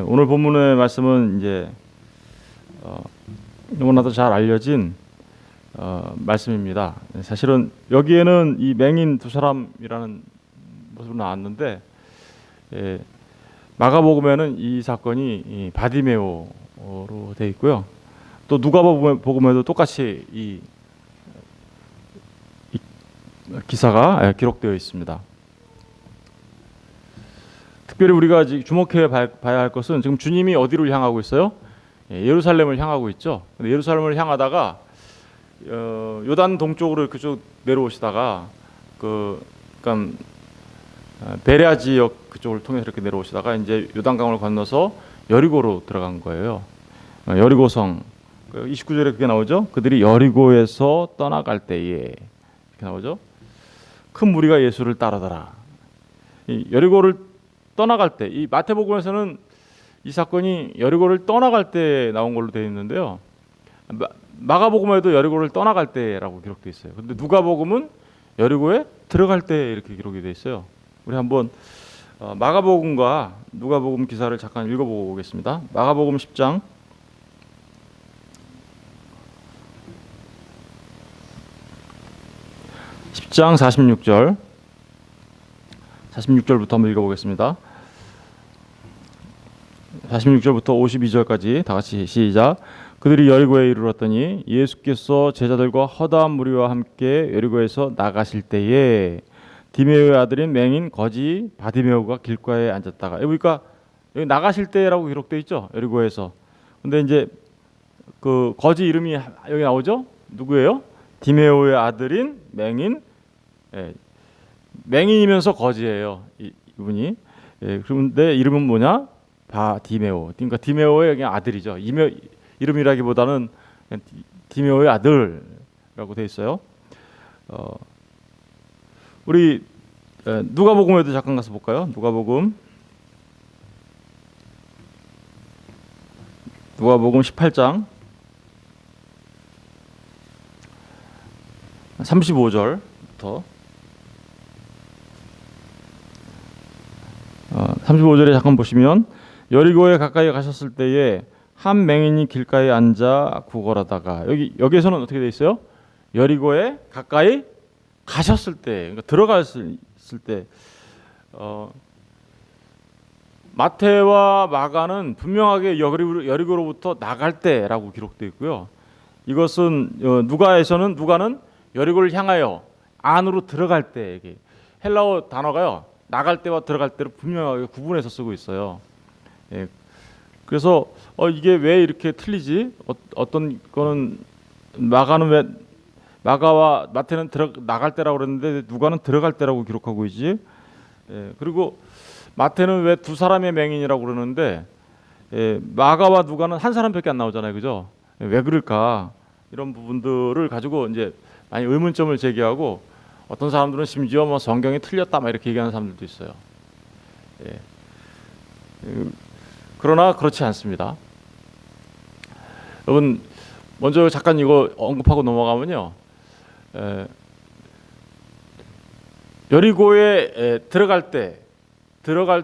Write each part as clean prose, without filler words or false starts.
오늘 본문의 말씀은 이제 너무나도 잘 알려진 말씀입니다. 사실은 여기에는 이 맹인 두 사람이라는 모습으로 나왔는데 마가복음에는 이 사건이 이 바디메오로 되어 있고요. 또 누가복음에도 똑같이 이 기사가 기록되어 있습니다. 특별히 우리가 주목해 봐야 할 것은 지금 주님이 어디로 향하고 있어요? 예루살렘을 향하고 있죠. 근데 예루살렘을 향하다가 요단 동쪽으로 이렇게 쭉 내려오시다가 그러니까 베레아 지역 그쪽을 통해서 이렇게 내려오시다가 이제 요단강을 건너서 여리고로 들어간 거예요. 여리고성 29절에 그게 나오죠. 그들이 여리고에서 떠나갈 때에 이렇게 나오죠. 큰 무리가 예수를 따르더라. 이 여리고를 떠나갈 때, 이 마태복음에서는 이 사건이 여리고를 떠나갈 때 나온 걸로 되어 있는데요. 마가복음에도 여리고를 떠나갈 때라고 기록되어 있어요. 근데 누가복음은 여리고에 들어갈 때 이렇게 기록이 되어 있어요. 우리 한번 마가복음과 누가복음 기사를 잠깐 읽어보고 오겠습니다. 마가복음 10장 46절부터 한번 읽어보겠습니다. 46절부터 52절까지 다 같이 시작. 그들이 여리고에 이르렀더니 예수께서 제자들과 허다한 무리와 함께 여리고에서 나가실 때에 디메오의 아들인 맹인 거지 바디메오가 길가에 앉았다가, 그러니까 여기 나가실 때라고 기록되어 있죠. 여리고에서. 근데 이제 그 거지 이름이 여기 나오죠. 누구예요? 디메오의 아들인 맹인. 맹인이면서 거지예요. 이분이. 그런데 이름은 뭐냐? 바디메오. 그러니까 디메오의 그냥 아들이죠. 이름이라기보다는 디메오의 아들이라고 돼 있어요. 우리 누가복음에도 잠깐 가서 볼까요? 누가복음 18장 35절부터 35절에 잠깐 보시면 여리고에 가까이 가셨을 때에 한 맹인이 길가에 앉아 구걸하다가, 여기에서는 어떻게 돼 있어요? 여리고에 가까이 가셨을 때, 그러니까 들어갔을 때. 마태와 마가는 분명하게 여리고로부터 나갈 때라고 기록되어 있고요. 이것은 누가는 여리고를 향하여 안으로 들어갈 때, 이게 헬라어 단어가요, 나갈 때와 들어갈 때를 분명하게 구분해서 쓰고 있어요. 그래서 이게 왜 이렇게 틀리지? 어떤 거는 마가와 마태는 나갈 때라고 그랬는데 누가는 들어갈 때라고 기록하고 있지. 그리고 마태는 왜 두 사람의 맹인이라고 그러는데 마가와 누가는 한 사람밖에 안 나오잖아요, 그죠? 왜 그럴까? 이런 부분들을 가지고 이제 많이 의문점을 제기하고, 어떤 사람들은 심지어 뭐 성경이 틀렸다 막 이렇게 얘기하는 사람들도 있어요. 그러나 그렇지 않습니다. 여러분, 먼저 잠깐 이거 언급하고 넘어가면요, 여리고에 들어갈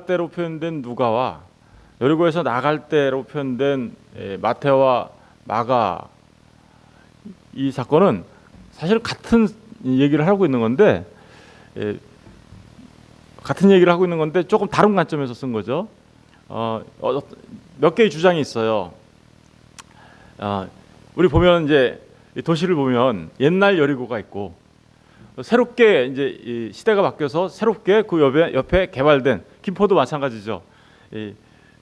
때로 표현된 누가와 여리고에서 나갈 때로 표현된 마태와 마가, 이 사건은 사실 같은 얘기를 하고 있는 건데 조금 다른 관점에서 쓴 거죠. 몇 개의 주장이 있어요. 우리 보면 이제 도시를 보면 옛날 여리고가 있고, 새롭게 이제 이 시대가 바뀌어서 새롭게 그 옆에 개발된 김포도 마찬가지죠.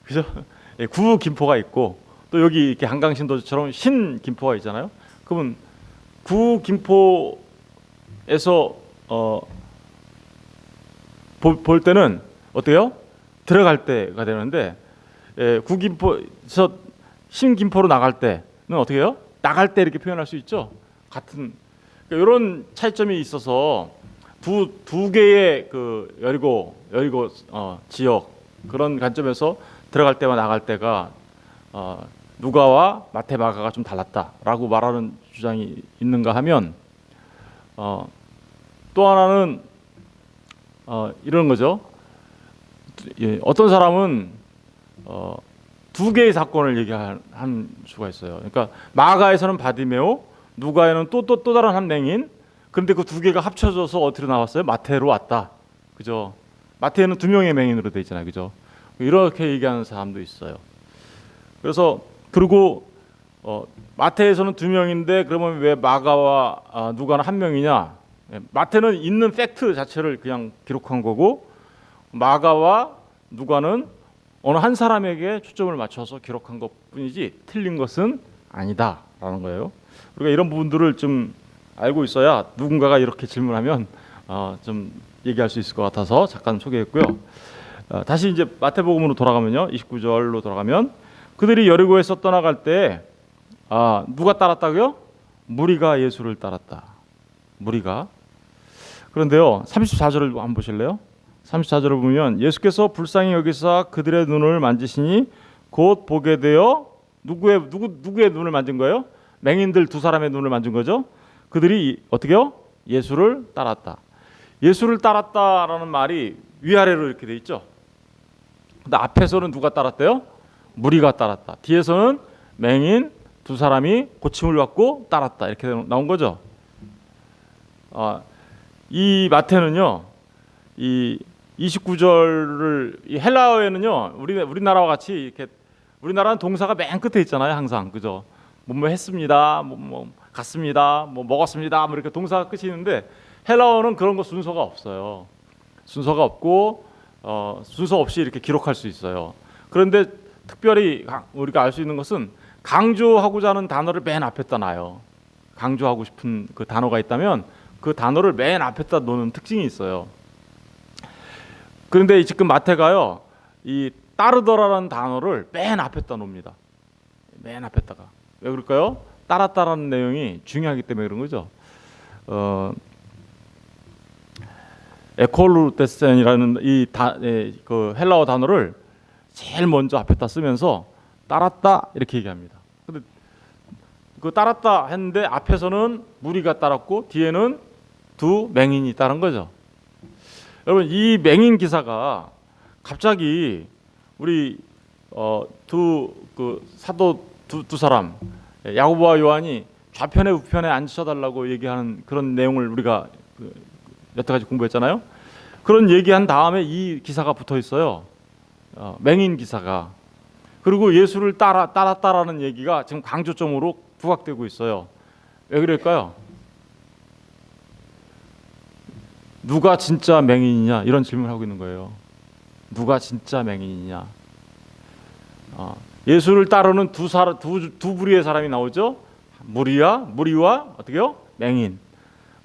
그죠? 구 김포가 있고, 또 여기 이렇게 한강신도처럼 신 김포가 있잖아요. 그러면 구 김포에서 볼 때는 어때요? 들어갈 때가 되는데, 구 김포에서 신 김포로 나갈 때는 어떻게 해요? 나갈 때 이렇게 표현할 수 있죠. 같은 이런 차이점이 있어서 두 개의 그 여리고 지역, 그런 관점에서 들어갈 때와 나갈 때가 누가와 마태 마가가 좀 달랐다라고 말하는 주장이 있는가 하면, 또 하나는 이런 거죠. 어떤 사람은 두 개의 사건을 얘기한 수가 있어요. 그러니까 마가에서는 바디메오, 누가에는 또 다른 한 맹인. 그런데 그 두 개가 합쳐져서 어디로 나왔어요? 마태로 왔다. 그죠? 마태에는 두 명의 맹인으로 돼 있잖아요. 그죠? 이렇게 얘기하는 사람도 있어요. 그래서 그리고 마태에서는 두 명인데 그러면 왜 마가와 누가는 한 명이냐? 마태는 있는 팩트 자체를 그냥 기록한 거고 마가와 누가는 어느 한 사람에게 초점을 맞춰서 기록한 것뿐이지 틀린 것은 아니다라는 거예요. 우리가 이런 부분들을 좀 알고 있어야 누군가가 이렇게 질문하면 좀 얘기할 수 있을 것 같아서 잠깐 소개했고요. 다시 이제 마태복음으로 돌아가면요, 29절로 돌아가면 그들이 여리고에서 떠나갈 때 누가 따랐다고요? 무리가 예수를 따랐다. 무리가. 그런데요, 34절을 한번 보실래요? 34절을 보면 예수께서 불쌍히 여기사 그들의 눈을 만지시니 곧 보게 되어 누구의 눈을 만진 거예요? 맹인들 두 사람의 눈을 만진 거죠. 그들이 어떻게요? 예수를 따랐다. 예수를 따랐다라는 말이 위아래로 이렇게 돼 있죠. 근데 앞에서는 누가 따랐대요? 무리가 따랐다. 뒤에서는 맹인 두 사람이 고침을 받고 따랐다. 이렇게 나온 거죠. 이 마태는요, 이 29절을 이 헬라어에는요, 우리나라와 같이 이렇게 우리나라는 동사가 맨 끝에 있잖아요, 항상. 그죠? 뭐 했습니다, 뭐 갔습니다, 뭐 먹었습니다, 뭐 이렇게 동사가 끝이 있는데 헬라어는 그런 거 순서가 없어요. 순서가 없고 순서 없이 이렇게 기록할 수 있어요. 그런데 특별히 우리가 알 수 있는 것은 강조하고자 하는 단어를 맨 앞에다 놔요. 강조하고 싶은 그 단어가 있다면 그 단어를 맨 앞에다 놓는 특징이 있어요. 그런데 지금 마태가요, 이 따르더라라는 단어를 맨 앞에다 놓습니다. 맨 앞에다가. 왜 그럴까요? 따랐다라는 내용이 중요하기 때문에 그런 거죠. 에콜루테센이라는 그 헬라어 단어를 제일 먼저 앞에다 쓰면서 따랐다 이렇게 얘기합니다. 근데 그 따랐다 했는데 앞에서는 무리가 따랐고 뒤에는 두 맹인이 따른 거죠. 여러분, 이 맹인 기사가 갑자기 우리 사도 두 사람 야고보와 요한이 좌편에 우편에 앉으셔달라고 얘기하는 그런 내용을 우리가 여태까지 공부했잖아요. 그런 얘기한 다음에 이 기사가 붙어 있어요. 맹인 기사가. 그리고 예수를 따랐다라는 얘기가 지금 강조점으로 부각되고 있어요. 왜 그럴까요? 누가 진짜 맹인이냐 이런 질문을 하고 있는 거예요. 누가 진짜 맹인이냐? 예수를 따르는 두 부류의 사람이 나오죠. 무리와 어떻게요? 맹인.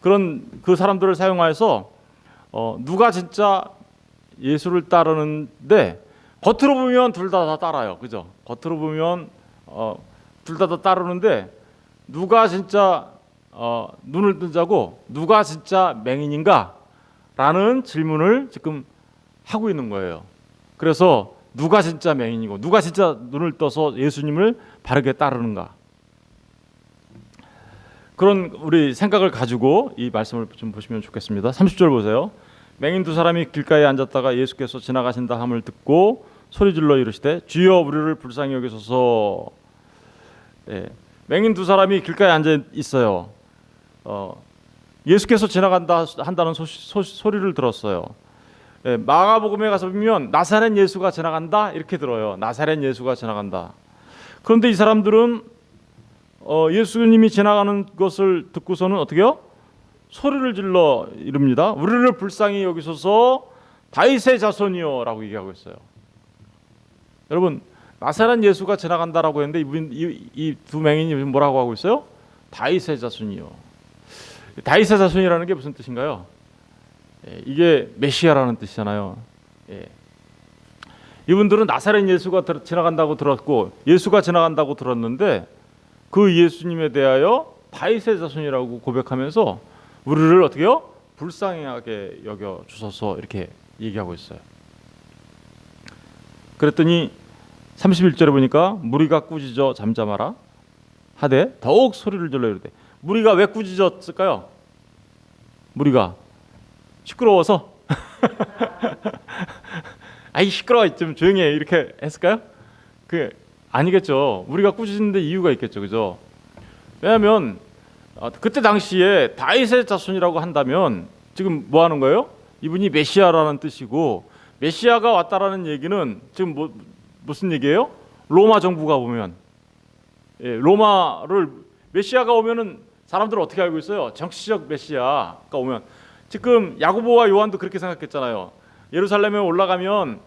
그런 그 사람들을 사용해서 누가 진짜 예수를 따르는데 겉으로 보면 둘 다 따라요. 그죠? 겉으로 보면 둘 다 따르는데 누가 진짜 눈을 뜬 자고 누가 진짜 맹인인가? 라는 질문을 지금 하고 있는 거예요. 그래서 누가 진짜 맹인이고 누가 진짜 눈을 떠서 예수님을 바르게 따르는가? 그런 우리 생각을 가지고 이 말씀을 좀 보시면 좋겠습니다. 30절 보세요. 맹인 두 사람이 길가에 앉았다가 예수께서 지나가신다 함을 듣고 소리질러 이르시되 주여 우리를 불쌍히 여기소서. 맹인 두 사람이 길가에 앉아 있어요. 예수께서 지나간다 한다는 소리를 들었어요. 마가복음에 가서 보면 나사렛 예수가 지나간다 이렇게 들어요. 나사렛 예수가 지나간다. 그런데 이 사람들은 예수님이 지나가는 것을 듣고서는 어떻게요? 소리를 질러 이릅니다. 우리를 불쌍히 여기소서 다윗의 자손이요라고 얘기하고 있어요. 여러분, 나사렛 예수가 지나간다라고 했는데 이 두 맹인이 뭐라고 하고 있어요? 다윗의 자손이요. 다윗의 자손이라는 게 무슨 뜻인가요? 이게 메시아라는 뜻이잖아요. 이분들은 나사렛 예수가 지나간다고 들었고 예수가 지나간다고 들었는데 그 예수님에 대하여 다윗의 자손이라고 고백하면서 우리를 어떻게요? 불쌍하게 여겨 주소서 이렇게 얘기하고 있어요. 그랬더니 31절에 보니까 무리가 꾸짖어 잠잠하라 하되 더욱 소리를 질러 이르되. 무리가 왜 꾸짖었을까요? 무리가 시끄러워서 아이 시끄러워 좀 조용히 해 이렇게 했을까요? 그 아니겠죠. 우리가 꾸짖는데 이유가 있겠죠, 그죠? 왜냐하면 그때 당시에 다윗의 자손이라고 한다면 지금 뭐 하는 거예요? 이분이 메시아라는 뜻이고, 메시아가 왔다라는 얘기는 지금 무슨 얘기예요? 로마 정부가 오면, 로마를 메시아가 오면은 사람들은 어떻게 알고 있어요? 정치적 메시아가 오면. 지금 야고보와 요한도 그렇게 생각했잖아요. 예루살렘에 올라가면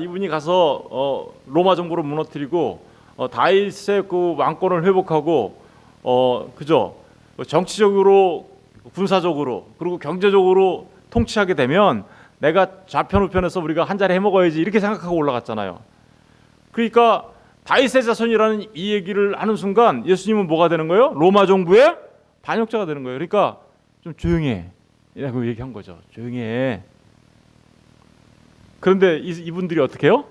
이분이 가서 로마 정부를 무너뜨리고 다윗의 그 왕권을 회복하고 그죠? 정치적으로, 군사적으로, 그리고 경제적으로 통치하게 되면 내가 좌편 우편에서 우리가 한 자리 해 먹어야지, 이렇게 생각하고 올라갔잖아요. 그러니까 다윗의 자손이라는 이 얘기를 하는 순간 예수님은 뭐가 되는 거예요? 로마 정부의 반역자가 되는 거예요. 그러니까 좀 조용히 해 라고 얘기한 거죠. 조용히 해. 그런데 이분들이 어떻게 해요?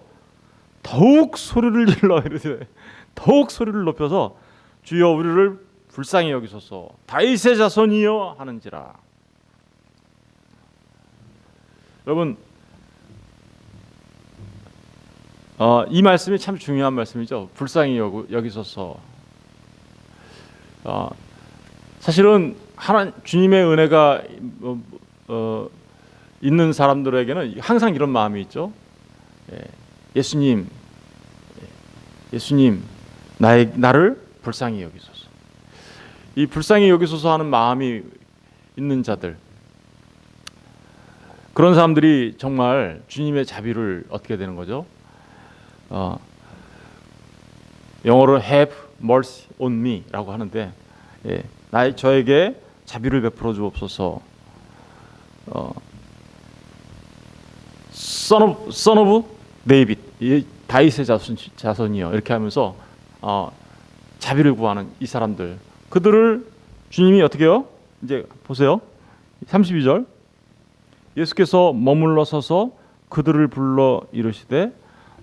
더욱 소리를 질러 이러세요. 더욱 소리를 높여서 주여 우리를 불쌍히 여기소서, 다윗의 자손이여 하는지라. 여러분, 이 말씀이 참 중요한 말씀이죠. 불쌍히 여기소서. 사실은 주님의 은혜가 있는 사람들에게는 항상 이런 마음이 있죠. 예수님, 나를 불쌍히 여기소서. 이 불쌍히 여기소서 하는 마음이 있는 자들, 그런 사람들이 정말 주님의 자비를 얻게 되는 거죠. 영어로 have mercy on me라고 하는데, 저에게 자비를 베풀어 주옵소서. son of David, 다윗의 자손이요, 이렇게 하면서 자비를 구하는 이 사람들, 그들을 주님이 어떻게 해요? 이제 보세요. 32절, 예수께서 머물러 서서 그들을 불러 이르시되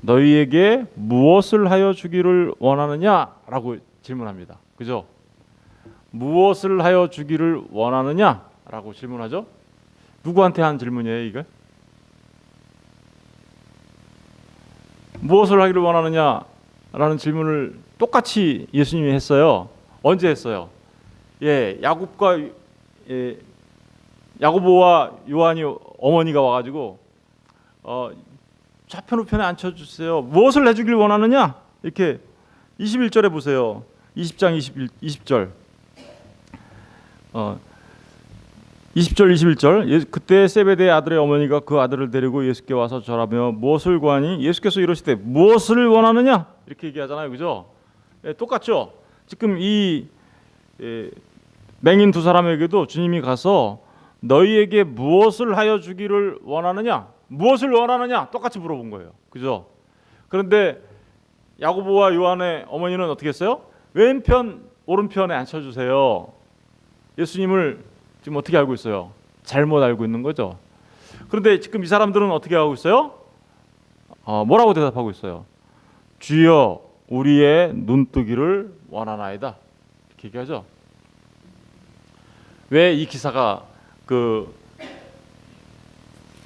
너희에게 무엇을 하여 주기를 원하느냐라고 질문합니다. 그죠? 무엇을 하여 주기를 원하느냐라고 질문하죠. 누구한테 한 질문이에요, 이게? 무엇을 하기를 원하느냐라는 질문을 똑같이 예수님이 했어요. 언제 했어요? 야고보와 요한이 어머니가 와가지고 좌편 우편에 앉혀주세요. 무엇을 해주길 원하느냐? 이렇게 21절에 보세요. 20장 20절 20절 21절, 그때 세베대의 아들의 어머니가 그 아들을 데리고 예수께 와서 절하며 무엇을 구하니? 예수께서 이러시되 무엇을 원하느냐? 이렇게 얘기하잖아요, 그죠? 똑같죠. 지금 이 맹인 두 사람에게도 주님이 가서 너희에게 무엇을 하여 주기를 원하느냐? 무엇을 원하느냐? 똑같이 물어본 거예요, 그죠? 그런데 야고보와 요한의 어머니는 어떻게 했어요? 왼편 오른편에 앉혀주세요. 예수님을 지금 어떻게 알고 있어요? 잘못 알고 있는 거죠. 그런데 지금 이 사람들은 어떻게 하고 있어요? 뭐라고 대답하고 있어요? 주여 우리의 눈뜨기를 원하나이다, 이렇게 얘기하죠. 왜 이 기사가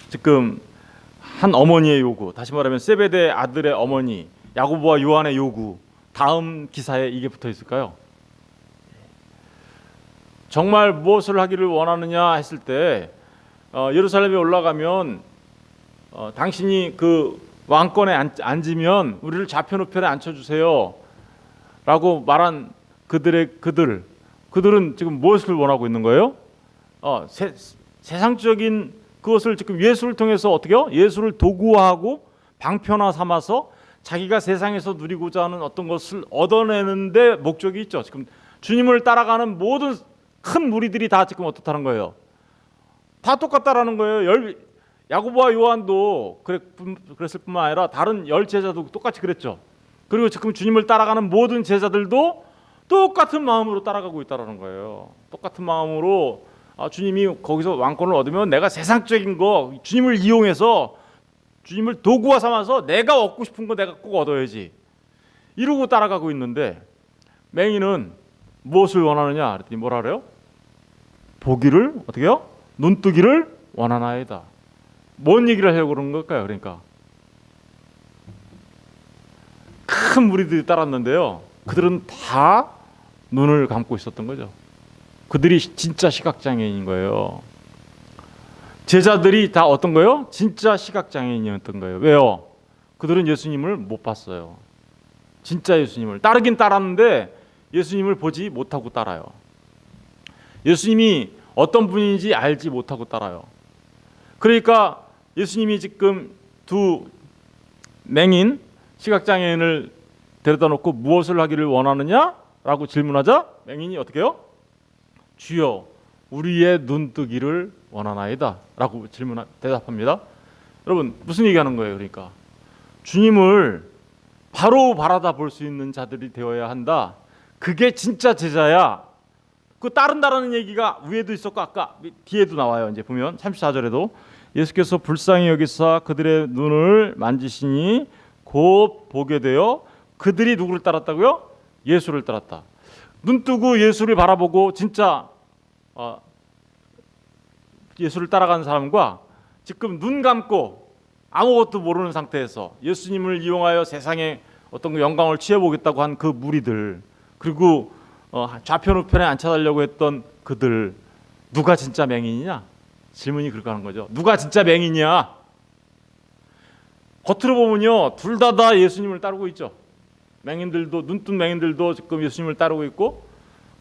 지금 한 어머니의 요구, 다시 말하면 세베대 아들의 어머니 야고보와 요한의 요구, 다음 기사에 이게 붙어 있을까요? 정말 무엇을 하기를 원하느냐 했을 때 예루살렘에 올라가면 당신이 그 왕권에 앉으면 우리를 좌편 우편에 앉혀주세요 라고 말한 그들은 지금 무엇을 원하고 있는 거예요? 세상적인 그것을 지금 예수를 통해서 어떻게 해요? 예수를 도구화하고 방편화 삼아서 자기가 세상에서 누리고자 하는 어떤 것을 얻어내는데 목적이 있죠. 지금 주님을 따라가는 모든 큰 무리들이 다 지금 어떻다는 거예요? 다 똑같다라는 거예요. 야고보와 요한도 그랬을 뿐만 아니라 다른 10제자도 똑같이 그랬죠. 그리고 지금 주님을 따라가는 모든 제자들도 똑같은 마음으로 따라가고 있다라는 거예요. 똑같은 마음으로 주님이 거기서 왕권을 얻으면 내가 세상적인 거 주님을 이용해서 주님을 도구화 삼아서 내가 얻고 싶은 거 내가 꼭 얻어야지, 이러고 따라가고 있는데 맹인은 무엇을 원하느냐 그랬더니 뭐라 그래요? 보기를 어떻게 해요? 눈뜨기를 원하나이다. 뭔 얘기를 하려고 그러는 걸까요? 그러니까 많은 무리들이 따랐는데요. 그들은 다 눈을 감고 있었던 거죠. 그들이 진짜 시각장애인인 거예요. 제자들이 다 어떤 거예요? 진짜 시각장애인이었던 거예요. 왜요? 그들은 예수님을 못 봤어요. 진짜 예수님을 따르긴 따랐는데 예수님을 보지 못하고 따라요. 예수님이 어떤 분인지 알지 못하고 따라요. 그러니까 예수님이 지금 두 맹인 시각장애인을 데려다 놓고 무엇을 하기를 원하느냐라고 질문하자 맹인이 어떻게 해요? 주여 우리의 눈뜨기를 원하나이다 라고 대답합니다. 여러분 무슨 얘기하는 거예요? 그러니까 주님을 바로 바라다 볼 수 있는 자들이 되어야 한다. 그게 진짜 제자야. 그 따른다라는 얘기가 위에도 있었고 아까 뒤에도 나와요. 이제 보면 34절에도 예수께서 불쌍히 여기사 그들의 눈을 만지시니 곧 보게 되어 그들이 누구를 따랐다고요? 예수를 따랐다. 눈 뜨고 예수를 바라보고 진짜 예수를 따라가는 사람과 지금 눈 감고 아무것도 모르는 상태에서 예수님을 이용하여 세상에 어떤 그 영광을 취해보겠다고 한 그 무리들, 그리고 좌편 우편에 앉혀달라고 했던 그들, 누가 진짜 맹인이냐? 질문이 그렇게 하는 거죠. 누가 진짜 맹인이야? 겉으로 보면요 둘 다 예수님을 따르고 있죠. 맹인들도, 눈뜬 맹인들도 지금 예수님을 따르고 있고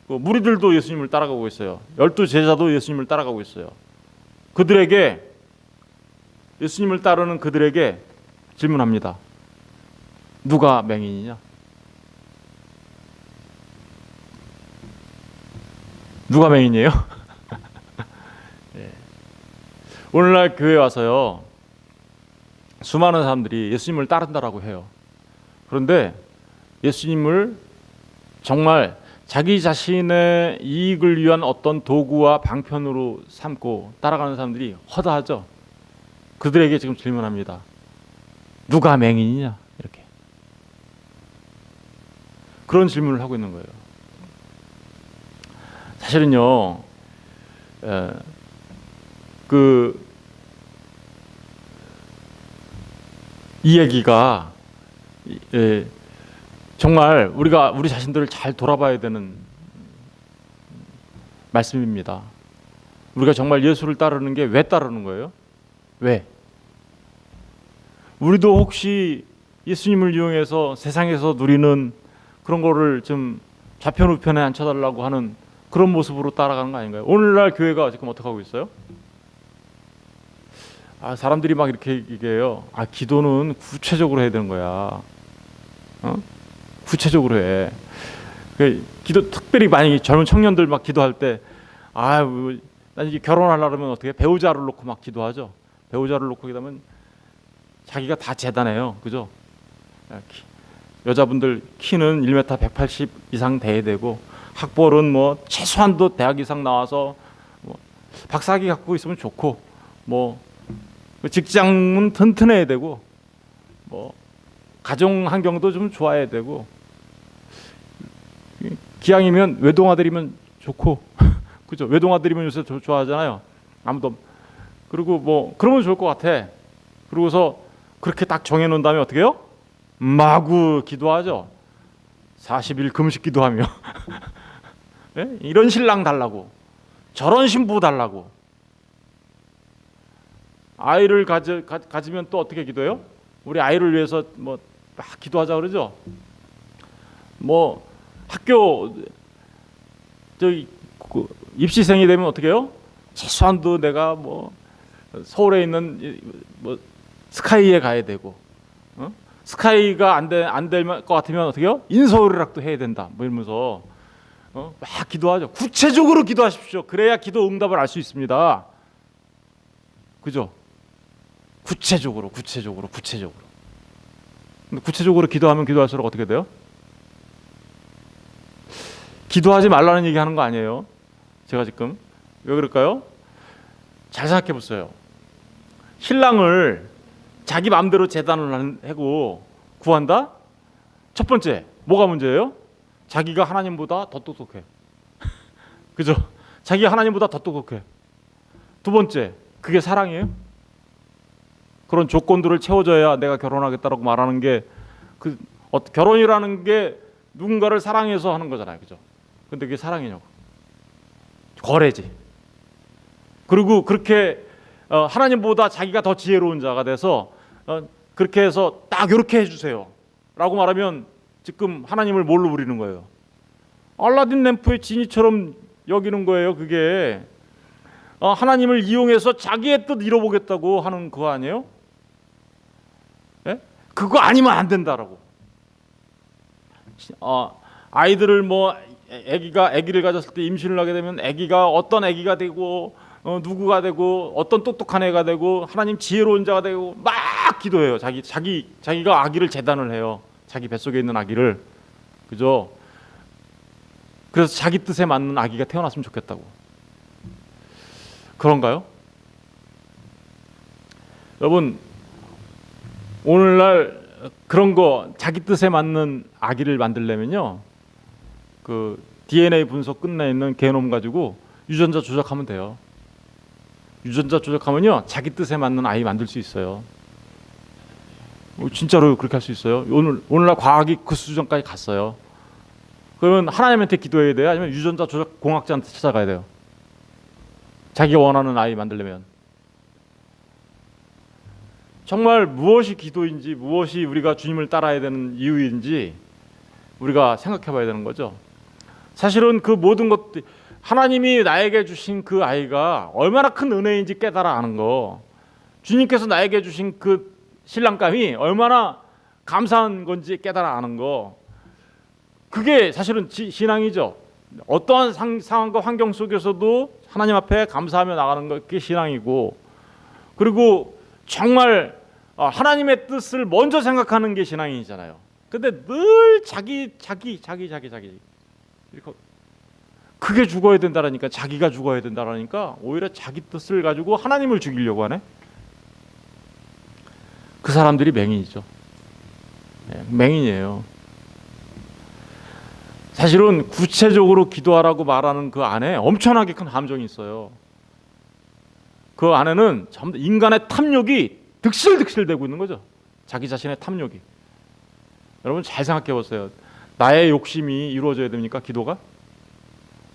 그 무리들도 예수님을 따라가고 있어요. 12 제자도 예수님을 따라가고 있어요. 그들에게, 예수님을 따르는 그들에게 질문합니다. 누가 맹인이냐? 누가 맹인이에요? 네. 오늘날 교회 와서요 수많은 사람들이 예수님을 따른다라고 해요. 그런데 예수님을 정말 자기 자신의 이익을 위한 어떤 도구와 방편으로 삼고 따라가는 사람들이 허다하죠. 그들에게 지금 질문합니다. 누가 맹인이냐? 이렇게 그런 질문을 하고 있는 거예요. 사실은요 이 얘기가 정말 우리가 우리 자신들을 잘 돌아봐야 되는 말씀입니다. 우리가 정말 예수를 따르는 게 왜 따르는 거예요? 왜? 우리도 혹시 예수님을 이용해서 세상에서 누리는 그런 거를 좀 좌편 우편에 앉혀달라고 하는 그런 모습으로 따라가는 거 아닌가요? 오늘날 교회가 지금 어떻게 하고 있어요? 사람들이 막 이렇게 얘기해요. 기도는 구체적으로 해야 되는 거야. 구체적으로 해. 기도 특별히 많이 젊은 청년들 막 기도할 때, 난 이제 결혼하려면 어떻게 배우자를 놓고 막 기도하죠. 배우자를 놓고 기도하면 자기가 다 재단해요, 그죠? 여자분들 키는 1m 180 이상 돼야 되고 학벌은 뭐 최소한도 대학 이상 나와서 뭐 박사학위 갖고 있으면 좋고 뭐 직장은 튼튼해야 되고 뭐 가정 환경도 좀 좋아야 되고 기왕이면 외동아들이면 좋고 그죠? 외동아들이면 요새 좋아하잖아요. 아무도. 그리고 뭐 그러면 좋을 것 같아. 그러고서 그렇게 딱 정해놓은 다음에 어떻게 해요? 마구 기도하죠. 40일 금식 기도하며 네? 이런 신랑 달라고, 저런 신부 달라고. 아이를 가지면 또 어떻게 기도해요? 우리 아이를 위해서 뭐 막 기도하자 그러죠. 뭐 학교 입시생이 되면 어떻게 해요? 최소한도 내가 뭐 서울에 있는 뭐 스카이에 가야 되고, 스카이가 안 될 것 같으면 어떻게 해요? 인서울이라도 해야 된다. 뭐 이러면서 막 기도하죠. 구체적으로 기도하십시오. 그래야 기도 응답을 알 수 있습니다. 그죠? 구체적으로. 근데 구체적으로 기도하면 기도할수록 어떻게 돼요? 기도하지 말라는 얘기하는 거 아니에요. 제가 지금 왜 그럴까요? 잘 생각해 보세요. 신랑을 자기 마음대로 재단을 하고 구한다? 첫 번째, 뭐가 문제예요? 자기가 하나님보다 더 똑똑해. 그죠? 자기가 하나님보다 더 똑똑해. 두 번째, 그게 사랑이에요? 그런 조건들을 채워줘야 내가 결혼하겠다라고 말하는 게 결혼이라는 게 누군가를 사랑해서 하는 거잖아요, 그죠? 근데 그게 사랑이냐고? 거래지. 그리고 그렇게 하나님보다 자기가 더 지혜로운 자가 돼서 그렇게 해서 딱 이렇게 해주세요라고 말하면 지금 하나님을 뭘로 부리는 거예요? 알라딘 램프의 지니처럼 여기는 거예요. 그게 하나님을 이용해서 자기의 뜻 이뤄보겠다고 하는 그거 아니에요? 예? 그거 아니면 안 된다라고. 아이들을 아기를 가졌을 때 임신을 하게 되면 아기가 어떤 아기가 되고 누구가 되고 어떤 똑똑한 애가 되고 하나님 지혜로운 자가 되고 막 기도해요. 자기가 아기를 재단을 해요. 자기 뱃속에 있는 아기를. 그죠? 그래서 자기 뜻에 맞는 아기가 태어났으면 좋겠다고. 그런가요? 여러분, 오늘날 그런 거 자기 뜻에 맞는 아기를 만들려면요, 그 DNA 분석 끝나 있는 게놈 가지고 유전자 조작하면 돼요. 유전자 조작하면요, 자기 뜻에 맞는 아이 만들 수 있어요. 진짜로 그렇게 할 수 있어요. 오늘날 과학이 그 수준까지 갔어요. 그러면 하나님한테 기도해야 돼요? 아니면 유전자 조작 공학자한테 찾아가야 돼요? 자기가 원하는 아이 만들려면. 정말 무엇이 기도인지, 무엇이 우리가 주님을 따라야 되는 이유인지 우리가 생각해 봐야 되는 거죠. 사실은 그 모든 것들, 하나님이 나에게 주신 그 아이가 얼마나 큰 은혜인지 깨달아 아는 거, 주님께서 나에게 주신 그 신랑감이 얼마나 감사한 건지 깨달아 아는 거, 그게 사실은 신앙이죠. 어떠한 상황과 환경 속에서도 하나님 앞에 감사하며 나가는 것, 그게 신앙이고, 그리고 정말 하나님의 뜻을 먼저 생각하는 게 신앙이잖아요. 근데 늘 자기 이렇게 그게 죽어야 된다라니까, 자기가 죽어야 된다라니까 오히려 자기 뜻을 가지고 하나님을 죽이려고 하네. 그 사람들이 맹인이죠. 맹인이에요. 사실은 구체적으로 기도하라고 말하는 그 안에 엄청나게 큰 함정이 있어요. 그 안에는 전부 인간의 탐욕이 득실득실되고 있는 거죠. 자기 자신의 탐욕이. 여러분 잘 생각해 보세요. 나의 욕심이 이루어져야 됩니까? 기도가?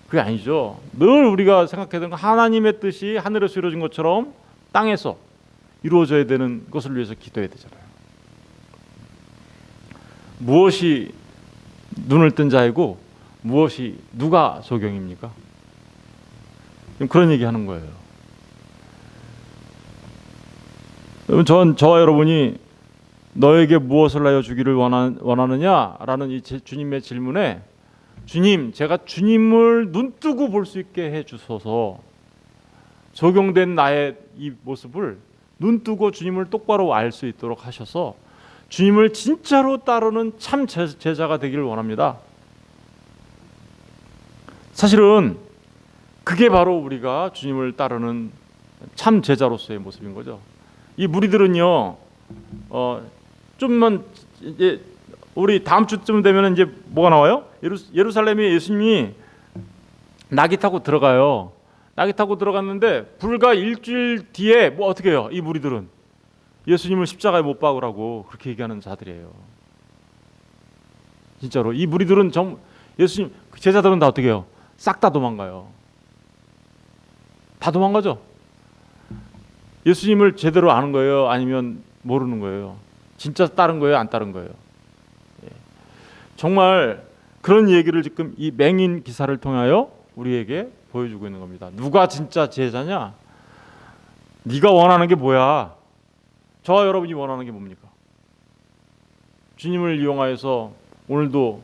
그게 아니죠. 늘 우리가 생각해야 되는 건 하나님의 뜻이 하늘에서 이루어진 것처럼 땅에서 이루어져야 되는 것을 위해서 기도해야 되잖아요. 무엇이 눈을 뜬 자이고 무엇이 누가 소경입니까? 그런 얘기하는 거예요. 여러분, 저와 여러분이 너에게 무엇을 하여 주기를 원하느냐라는 이 주님의 질문에, 주님, 제가 주님을 눈뜨고 볼 수 있게 해주소서. 적용된 나의 이 모습을 눈뜨고 주님을 똑바로 알 수 있도록 하셔서 주님을 진짜로 따르는 참 제자가 되기를 원합니다. 사실은 그게 바로 우리가 주님을 따르는 참 제자로서의 모습인 거죠. 이 무리들은요, 좀만 이제 우리 다음 주쯤 되면 이제 뭐가 나와요? 예루살렘에 예수님이 나귀 타고 들어가요. 나귀 타고 들어갔는데 불과 일주일 뒤에 뭐 어떻게 해요? 이 무리들은 예수님을 십자가에 못 박으라고 그렇게 얘기하는 자들이에요. 진짜로 이 무리들은 예수님 제자들은 다 어떻게 해요? 싹 다 도망가요. 다 도망가죠. 예수님을 제대로 아는 거예요? 아니면 모르는 거예요? 진짜 따른 거예요? 안 따른 거예요? 정말 그런 얘기를 지금 이 맹인 기사를 통하여 우리에게 보여주고 있는 겁니다. 누가 진짜 제자냐? 네가 원하는 게 뭐야? 저와 여러분이 원하는 게 뭡니까? 주님을 이용하여서 오늘도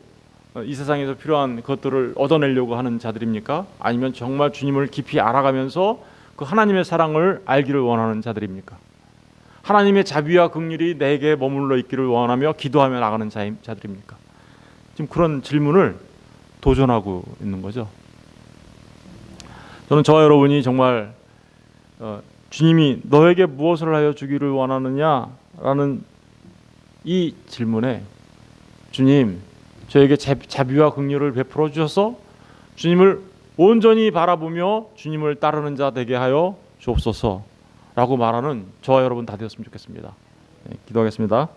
이 세상에서 필요한 것들을 얻어내려고 하는 자들입니까? 아니면 정말 주님을 깊이 알아가면서 그 하나님의 사랑을 알기를 원하는 자들입니까? 하나님의 자비와 긍휼이 내게 머물러 있기를 원하며 기도하며 나가는 자들입니까? 지금 그런 질문을 도전하고 있는 거죠. 저는 저와 여러분이 정말 주님이 너에게 무엇을 하여 주기를 원하느냐라는 이 질문에, 주님, 저에게 자비와 긍휼을 베풀어 주셔서 주님을 온전히 바라보며 주님을 따르는 자 되게 하여 주옵소서라고 말하는 저와 여러분 다 되었으면 좋겠습니다. 기도하겠습니다.